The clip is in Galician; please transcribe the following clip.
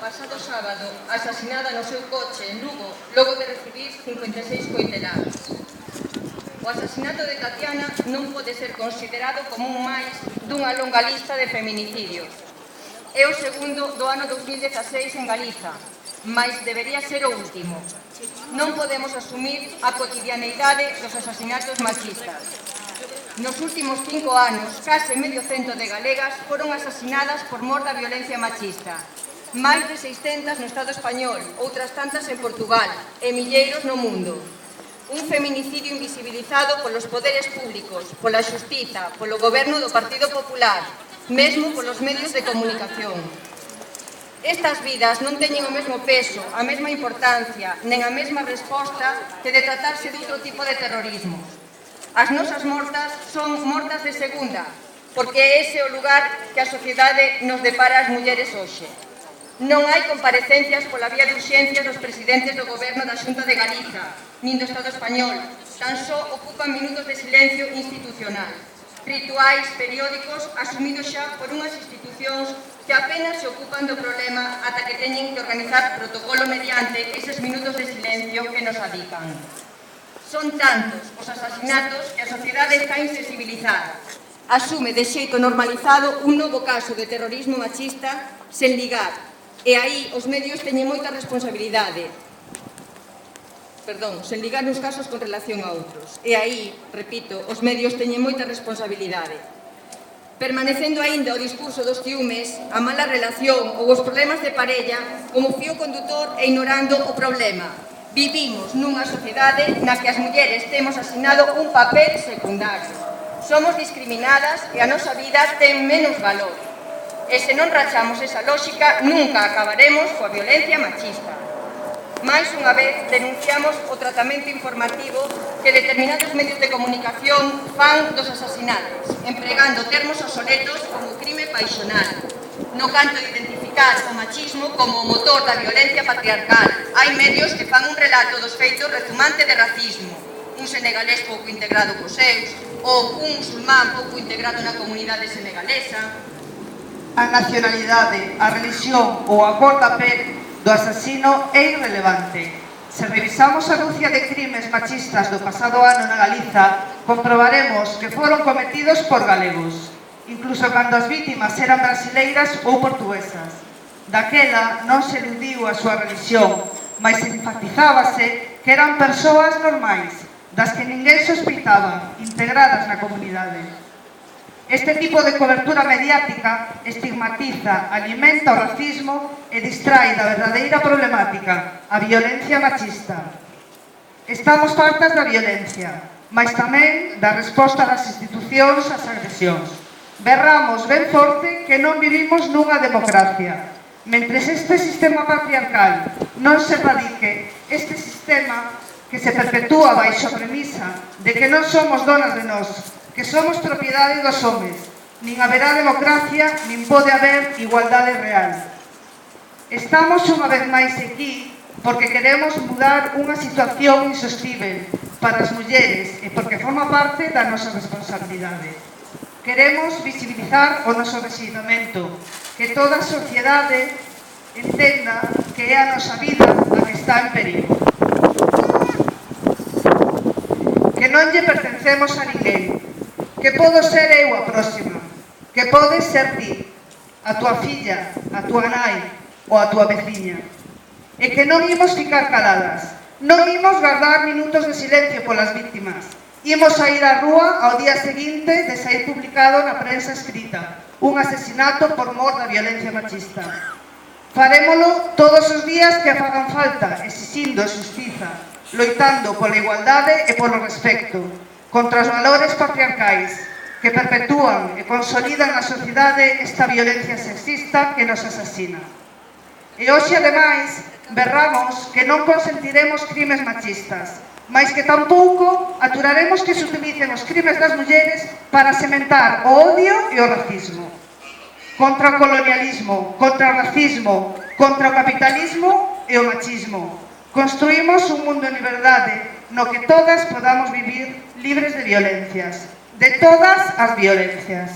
pasado sábado, asasinada no seu coche en Lugo, logo de recibir 56 coiteladas. O asasinato de Tatiana non pode ser considerado como un máis dunha longa lista de feminicidios. É o segundo do ano 2016 en Galiza, mais debería ser o último. Non podemos asumir a cotidianeidade dos asasinatos machistas. Nos últimos 5 anos, case medio cento de galegas foron asasinadas por mor da violencia machista. Máis de 600 no Estado español, outras tantas en Portugal, e milleiros no mundo. Un feminicidio invisibilizado polos poderes públicos, pola xustiza, polo goberno do Partido Popular, mesmo polos medios de comunicación. Estas vidas non teñen o mesmo peso, a mesma importancia, nen a mesma resposta que de tratarse de outro tipo de terrorismo. As nosas mortas son mortas de segunda, porque ese é o lugar que a sociedade nos depara ás mulleres hoxe. Non hai comparecencias pola vía de urxencias dos presidentes do Goberno da Xunta de Galiza, nin do Estado español, tan só ocupan minutos de silencio institucional. Rituais periódicos asumidos xa por unhas institucións que apenas se ocupan do problema ata que teñen que organizar protocolo mediante eses minutos de silencio que nos adican. Son tantos os asasinatos que a sociedade está insensibilizada. Asume de xeito normalizado un novo caso de terrorismo machista sen ligar, e aí os medios teñen moita responsabilidade. Sen ligar uns casos con relación a outros. E aí, repito, os medios teñen moita responsabilidade. Permanecendo aínda o discurso dos ciúmes, a mala relación ou os problemas de parella como fío condutor e ignorando o problema. Vivimos nunha sociedade na que as mulleres temos asignado un papel secundario. Somos discriminadas e a nosa vida ten menos valor. E se non rachamos esa lógica, nunca acabaremos coa violencia machista. Mais unha vez denunciamos o tratamento informativo que determinados medios de comunicación fan dos asasinatos, empregando termos obsoletos como crime paixonal, no canto de identificar o machismo como o motor da violencia patriarcal. Hai medios que fan un relato dos feitos rezumante de racismo, un senegalés pouco integrado cos seus, ou un musulmán pouco integrado na comunidade senegalesa. A nacionalidade, a religión ou a cor da pel do asasino é irrelevante. Se revisamos a nucia de crimes machistas do pasado ano na Galiza, comprobaremos que foron cometidos por galegos, incluso cando as vítimas eran brasileiras ou portuguesas. Daquela non se eludiu a súa religión, mas enfatizábase que eran persoas normais, das que ninguén sospeitaba, integradas na comunidade. Este tipo de cobertura mediática estigmatiza, alimenta o racismo e distrae da verdadeira problemática, a violencia machista. Estamos fartas da violencia, mas tamén da resposta das institucións ás agresións. Berramos ben forte que non vivimos nunha democracia. Mentres este sistema patriarcal non se erradique, este sistema que se perpetúa baixo a premisa de que non somos donas de nós, que somos propiedade dos homes, nin haberá democracia, nin pode haber igualdade real. Estamos unha vez máis aquí porque queremos mudar unha situación insostível para as mulleres e porque forma parte da nosa responsabilidade. Queremos visibilizar o noso rexeitamento, que toda a sociedade entenda que é a nosa vida a que está en perigo. Que non lle pertencemos a ninguén, que podo ser eu a próxima, que podes ser ti, a túa filla, a túa nai ou a túa veciña. E que non imos ficar caladas, non imos guardar minutos de silencio polas vítimas. Imos a ir á rúa ao día seguinte de sair publicado na prensa escrita un asesinato por mor da violencia machista. Farémolo todos os días que fagan falta, exixindo xustiza, loitando pola igualdade e polo respecto, contra os valores patriarcais que perpetúan e consolidan na sociedade esta violencia sexista que nos asasina. E hoxe, ademais, berramos que non consentiremos crimes machistas, mais que tampouco aturaremos que se utilicen os crimes das mulleres para sementar o odio e o racismo. Contra o colonialismo, contra o racismo, contra o capitalismo e o machismo. Construímos un mundo en liberdade no que todas podamos vivir libres de violencias, de todas as violencias.